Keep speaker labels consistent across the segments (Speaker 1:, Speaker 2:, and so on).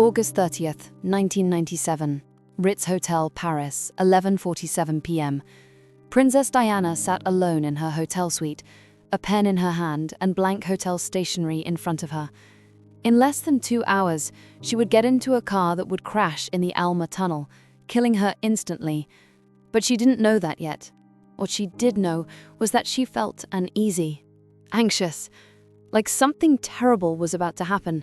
Speaker 1: August 30th, 1997. Ritz Hotel, Paris, 11:47 p.m. Princess Diana sat alone in her hotel suite, a pen in her hand and blank hotel stationery in front of her. In less than 2 hours, she would get into a car that would crash in the Alma Tunnel, killing her instantly. But she didn't know that yet. What she did know was that she felt uneasy, anxious, like something terrible was about to happen.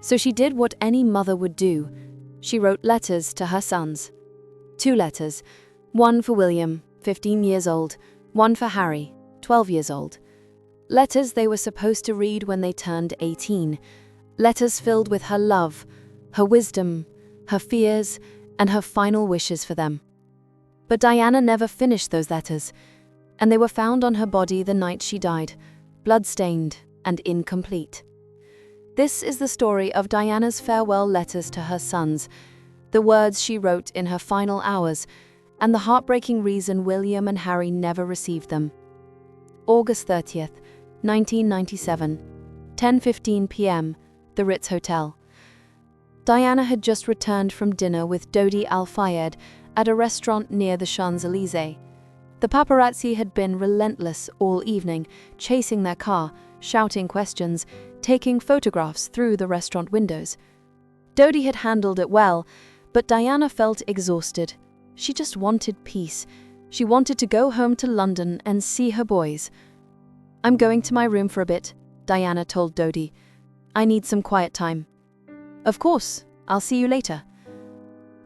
Speaker 1: So she did what any mother would do. She wrote letters to her sons. 2 letters, one for William, 15 years old, one for Harry, 12 years old. Letters they were supposed to read when they turned 18. Letters filled with her love, her wisdom, her fears, and her final wishes for them. But Diana never finished those letters, and they were found on her body the night she died, bloodstained and incomplete. This is the story of Diana's farewell letters to her sons, the words she wrote in her final hours, and the heartbreaking reason William and Harry never received them. August 30th, 1997, 10:15 p.m., the Ritz Hotel. Diana had just returned from dinner with Dodi Al-Fayed at a restaurant near the Champs-Élysées. The paparazzi had been relentless all evening, chasing their car, shouting questions, taking photographs through the restaurant windows. Dodi had handled it well, but Diana felt exhausted. She just wanted peace. She wanted to go home to London and see her boys. "I'm going to my room for a bit," Diana told Dodi. "I need some quiet time." "Of course, I'll see you later."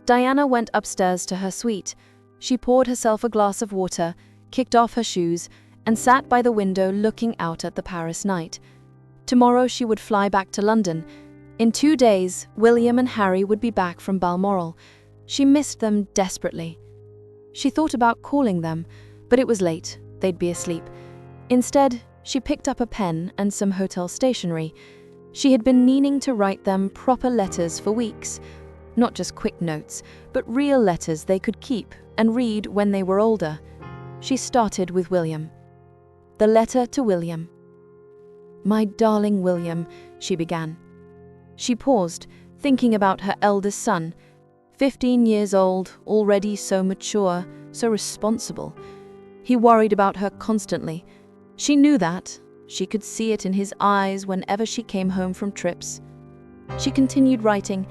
Speaker 1: Diana went upstairs to her suite. She poured herself a glass of water, kicked off her shoes, and sat by the window looking out at the Paris night. Tomorrow she would fly back to London. In 2 days, William and Harry would be back from Balmoral. She missed them desperately. She thought about calling them, but it was late. They'd be asleep. Instead, she picked up a pen and some hotel stationery. She had been meaning to write them proper letters for weeks. Not just quick notes, but real letters they could keep and read when they were older. She started with William. The letter to William. "My darling William," she began. She paused, thinking about her eldest son, 15 years old, already so mature, so responsible. He worried about her constantly. She knew that. She could see it in his eyes whenever she came home from trips. She continued writing.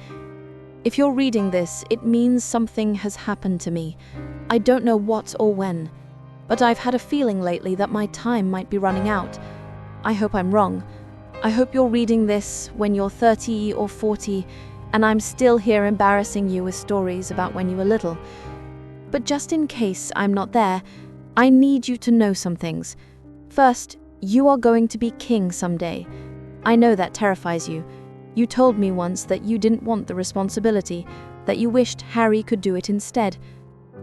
Speaker 1: "If you're reading this, it means something has happened to me. I don't know what or when, but I've had a feeling lately that my time might be running out. I hope I'm wrong. I hope you're reading this when you're 30 or 40, and I'm still here embarrassing you with stories about when you were little. But just in case I'm not there, I need you to know some things. First, you are going to be king someday. I know that terrifies you. You told me once that you didn't want the responsibility, that you wished Harry could do it instead.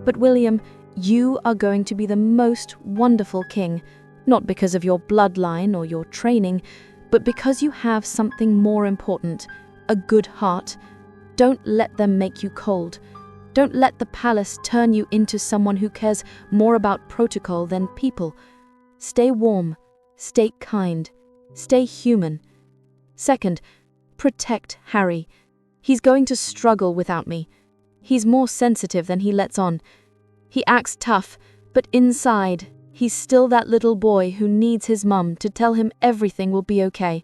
Speaker 1: But William, you are going to be the most wonderful king, not because of your bloodline or your training, but because you have something more important, a good heart. Don't let them make you cold. Don't let the palace turn you into someone who cares more about protocol than people. Stay warm, stay kind, stay human. Second, protect Harry. He's going to struggle without me. He's more sensitive than he lets on. He acts tough, but inside, he's still that little boy who needs his mum to tell him everything will be okay.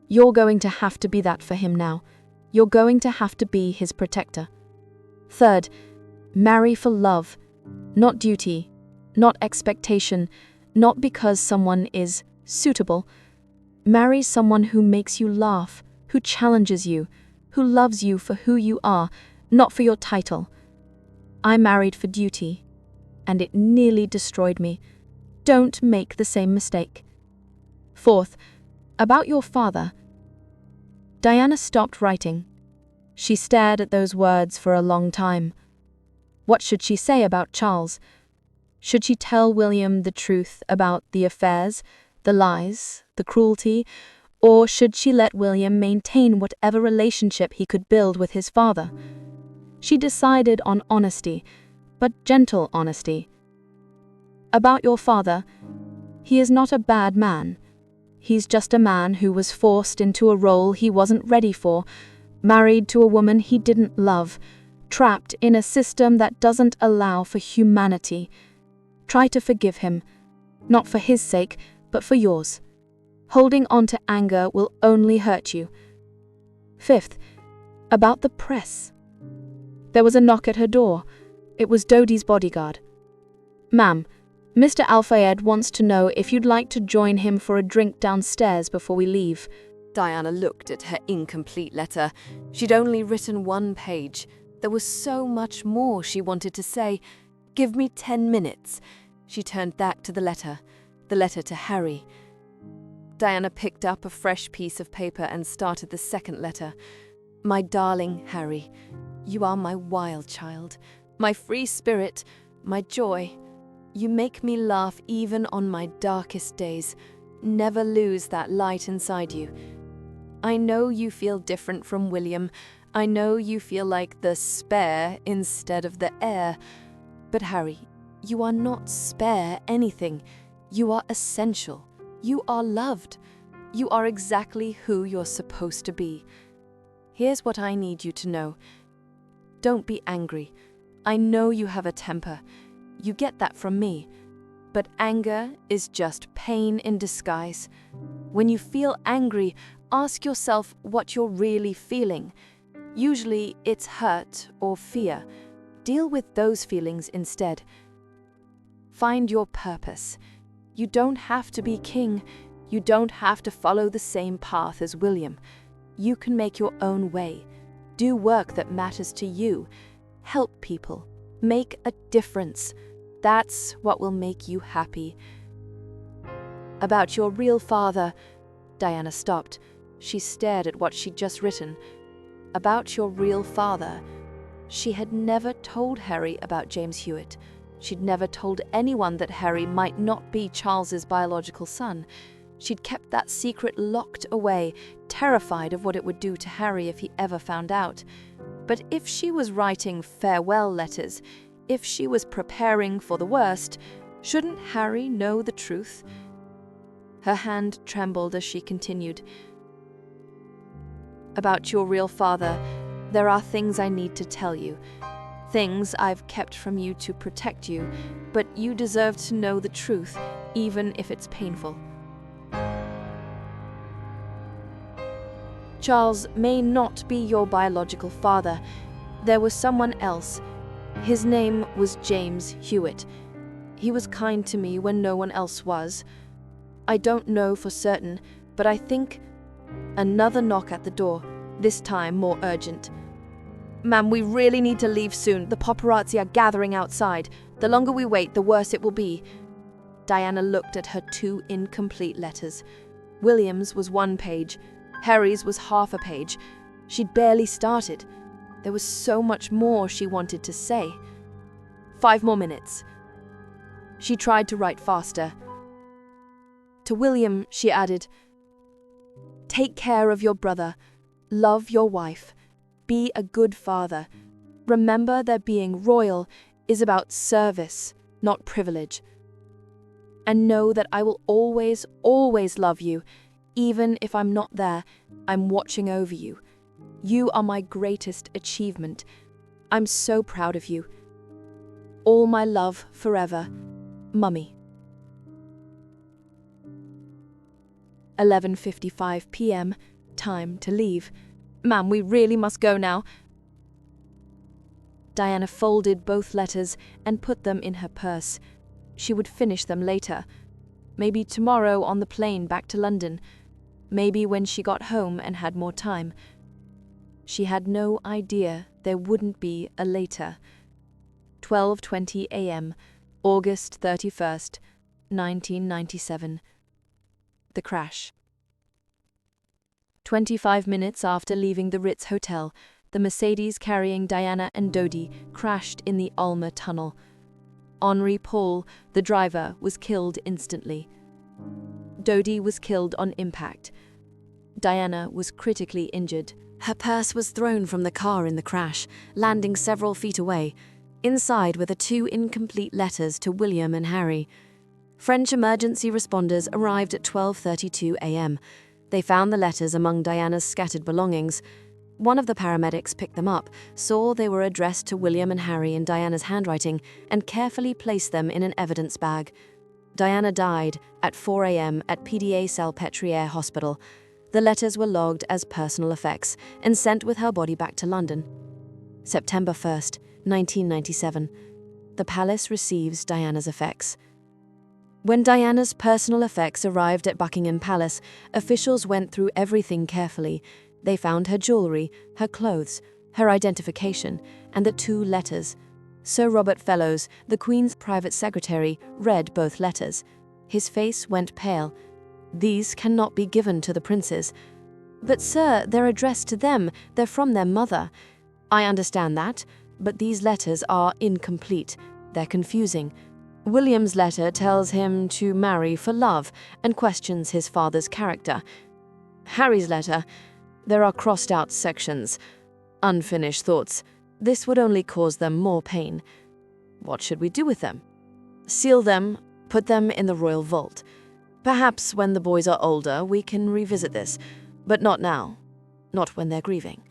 Speaker 1: You're going to have to be that for him now. You're going to have to be his protector. Third, marry for love, not duty, not expectation, not because someone is suitable. Marry someone who makes you laugh, who challenges you, who loves you for who you are, not for your title. I married for duty, and it nearly destroyed me. Don't make the same mistake. Fourth, about your father." Diana stopped writing. She stared at those words for a long time. What should she say about Charles? Should she tell William the truth about the affairs, the lies, the cruelty, or should she let William maintain whatever relationship he could build with his father? She decided on honesty, but gentle honesty. "About your father, he is not a bad man. He's just a man who was forced into a role he wasn't ready for,
Speaker 2: married to a woman he didn't love, trapped in a system that doesn't allow for humanity. Try to forgive him, not for his sake, but for yours. Holding on to anger will only hurt you. 5th, about the press. There was a knock at her door. It was Dodi's bodyguard. "Ma'am, Mr. Al-Fayed wants to know if you'd like to join him for a drink downstairs before we leave."
Speaker 1: Diana looked at her incomplete letter. She'd only written 1 page. There was so much more she wanted to say. "Give me 10 minutes." She turned back to the letter to Harry. Diana picked up a fresh piece of paper and started the second letter. "My darling Harry, you are my wild child, my free spirit, my joy. You make me laugh even on my darkest days. Never lose that light inside you. I know you feel different from William. I know you feel like the spare instead of the heir. But Harry, you are not spare anything. You are essential. You are loved. You are exactly who you're supposed to be. Here's what I need you to know. Don't be angry. I know you have a temper. You get that from me. But anger is just pain in disguise. When you feel angry, ask yourself what you're really feeling. Usually it's hurt or fear. Deal with those feelings instead. Find your purpose. You don't have to be king. You don't have to follow the same path as William. You can make your own way. Do work that matters to you. Help people. Make a difference. That's what will make you happy." "About your real father," Diana stopped. She stared at what she'd just written. About your real father. She had never told Harry about James Hewitt. She'd never told anyone that Harry might not be Charles's biological son. She'd kept that secret locked away, terrified of what it would do to Harry if he ever found out. But if she was writing farewell letters, if she was preparing for the worst, shouldn't Harry know the truth? Her hand trembled as she continued. "About your real father, there are things I need to tell you. Things I've kept from you to protect you, but you deserve to know the truth, even if it's painful. Charles may not be your biological father. There was someone else. His name was James Hewitt. He was kind to me when no one else was. I don't know for certain, but I think..." Another knock at the door, this time more urgent. "Ma'am, we really need to leave soon. The paparazzi are gathering outside. The longer we wait, the worse it will be." Diana looked at her 2 incomplete letters. William's was 1 page. Harry's was half a page. She'd barely started. There was so much more she wanted to say. 5 more minutes. She tried to write faster. To William, she added, "Take care of your brother. Love your wife. Be a good father. Remember that being royal is about service, not privilege. And know that I will always, always love you. Even if I'm not there, I'm watching over you. You are my greatest achievement. I'm so proud of you. All my love forever, Mummy." 11:55 p.m. Time to leave. "Ma'am, we really must go now." Diana folded both letters and put them in her purse. She would finish them later. Maybe tomorrow on the plane back to London. Maybe when she got home and had more time. She had no idea there wouldn't be a later. 12:20 a.m., August 31st, 1997. The crash. 25 minutes after leaving the Ritz Hotel, the Mercedes carrying Diana and Dodi crashed in the Alma Tunnel. Henri Paul, the driver, was killed instantly. Dodi was killed on impact. Diana was critically injured. Her purse was thrown from the car in the crash, landing several feet away. Inside were the 2 incomplete letters to William and Harry. French emergency responders arrived at 12:32 a.m. They found the letters among Diana's scattered belongings. One of the paramedics picked them up, saw they were addressed to William and Harry in Diana's handwriting, and carefully placed them in an evidence bag. Diana died at 4 a.m. at PDA Salpêtrière Hospital. The letters were logged as personal effects and sent with her body back to London. September 1st, 1997. The palace receives Diana's effects. When Diana's personal effects arrived at Buckingham Palace, officials went through everything carefully. They found her jewellery, her clothes, her identification, and the 2 letters. Sir Robert Fellows, the Queen's private secretary, read both letters. His face went pale. "These cannot be given to the princes." "But sir, they're addressed to them, they're from their mother." "I understand that, but these letters are incomplete. They're confusing. William's letter tells him to marry for love and questions his father's character. Harry's letter, there are crossed out sections, unfinished thoughts. This would only cause them more pain. What should we do with them? Seal them, put them in the royal vault. Perhaps when the boys are older we can revisit this, but not now, not when they're grieving."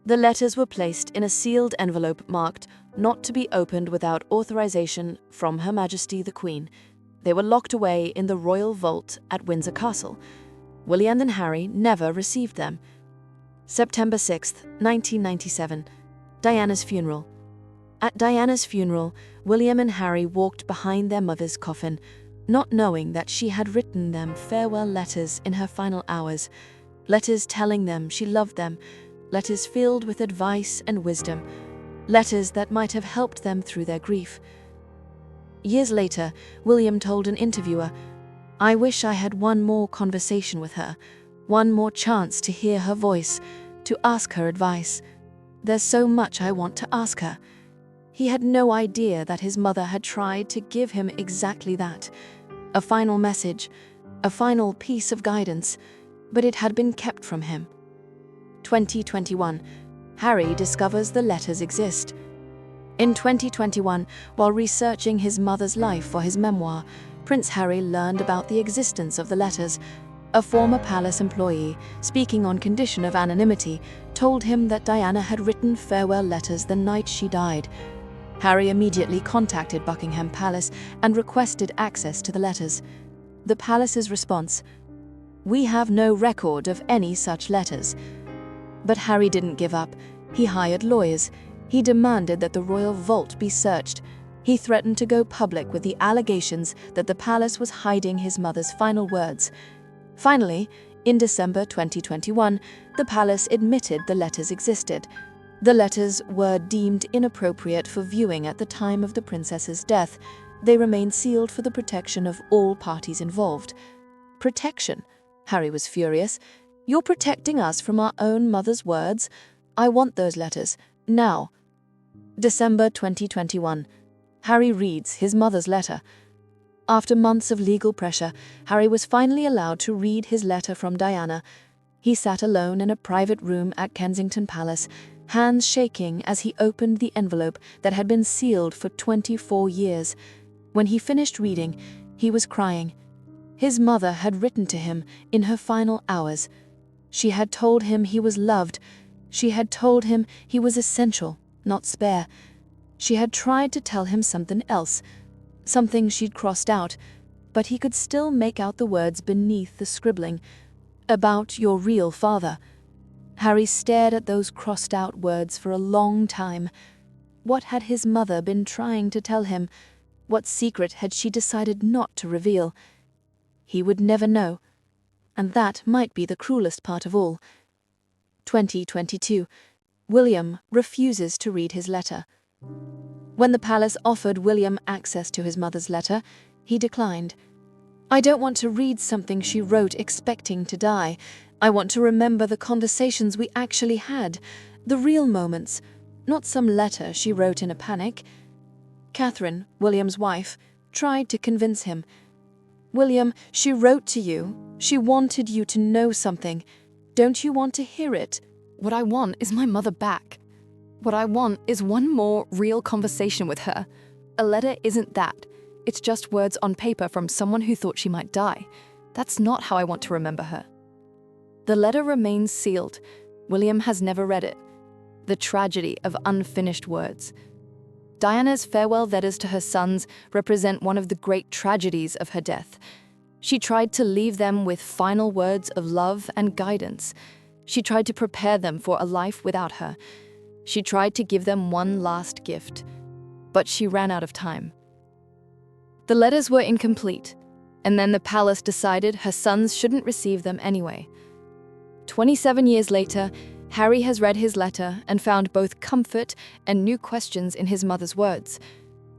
Speaker 1: The letters were placed in a sealed envelope marked "Not to be opened without authorization from Her Majesty the Queen." They were locked away in the royal vault at Windsor Castle. William and Harry never received them. September 6th, 1997. Diana's funeral. At Diana's funeral, William and Harry walked behind their mother's coffin, not knowing that she had written them farewell letters in her final hours, letters telling them she loved them, letters filled with advice and wisdom, letters that might have helped them through their grief. Years later, William told an interviewer, "I wish I had one more conversation with her, one more chance to hear her voice, to ask her advice. There's so much I want to ask her." He had no idea that his mother had tried to give him exactly that, a final message, a final piece of guidance, but it had been kept from him. 2021. Harry discovers the letters exist. In 2021, while researching his mother's life for his memoir, Prince Harry learned about the existence of the letters. A former palace employee, speaking on condition of anonymity, told him that Diana had written farewell letters the night she died. Harry immediately contacted Buckingham Palace and requested access to the letters. The palace's response: "We have no record of any such letters." But Harry didn't give up. He hired lawyers. He demanded that the royal vault be searched. He threatened to go public with the allegations that the palace was hiding his mother's final words. Finally, in December 2021, the palace admitted the letters existed. The letters were deemed inappropriate for viewing at the time of the princess's death. They remained sealed for the protection of all parties involved. Protection? Harry was furious. "You're protecting us from our own mother's words? I want those letters, now." December 2021. Harry reads his mother's letter. After months of legal pressure, Harry was finally allowed to read his letter from Diana. He sat alone in a private room at Kensington Palace, hands shaking as he opened the envelope that had been sealed for 24 years. When he finished reading, he was crying. His mother had written to him in her final hours. She had told him he was loved. She had told him he was essential, not spare. She had tried to tell him something else, something she'd crossed out, but he could still make out the words beneath the scribbling. "About your real father." Harry stared at those crossed-out words for a long time. What had his mother been trying to tell him? What secret had she decided not to reveal? He would never know. And that might be the cruelest part of all. 2022. William refuses to read his letter. When the palace offered William access to his mother's letter, he declined. "I don't want to read something she wrote expecting to die. I want to remember the conversations we actually had, the real moments, not some letter she wrote in a panic." Catherine, William's wife, tried to convince him. "William, she wrote to you. She wanted you to know something. Don't you want to hear it?"
Speaker 3: "What I want is my mother back. What I want is one more real conversation with her. A letter isn't that. It's just words on paper from someone who thought she might die. That's not how I want to remember her." The letter remains sealed. William has never read it. The tragedy of unfinished words. Diana's farewell letters to her sons represent one of the great tragedies of her death. She tried to leave them with final words of love and guidance. She tried to prepare them for a life without her. She tried to give them one last gift, but she ran out of time. The letters were incomplete, and then the palace decided her sons shouldn't receive them anyway. 27 years later, Harry has read his letter and found both comfort and new questions in his mother's words.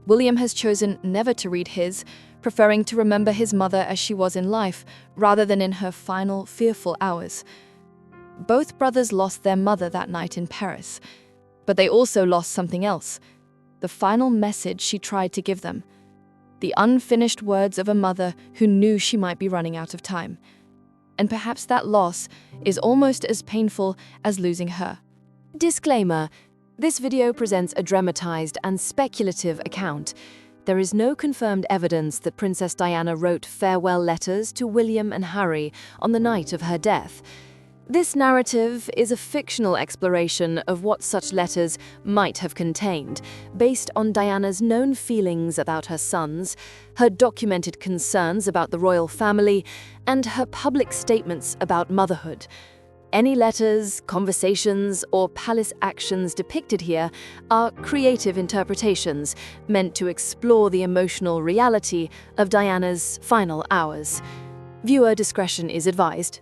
Speaker 3: William has chosen never to read his, preferring to remember his mother as she was in life, rather than in her final, fearful hours. Both brothers lost their mother that night in Paris, but they also lost something else, the final message she tried to give them, the unfinished words of a mother who knew she might be running out of time. And perhaps that loss is almost as painful as losing her.
Speaker 1: Disclaimer: this video presents a dramatized and speculative account. There is no confirmed evidence that Princess Diana wrote farewell letters to William and Harry on the night of her death. This narrative is a fictional exploration of what such letters might have contained, based on Diana's known feelings about her sons, her documented concerns about the royal family, and her public statements about motherhood. Any letters, conversations, or palace actions depicted here are creative interpretations meant to explore the emotional reality of Diana's final hours. Viewer discretion is advised.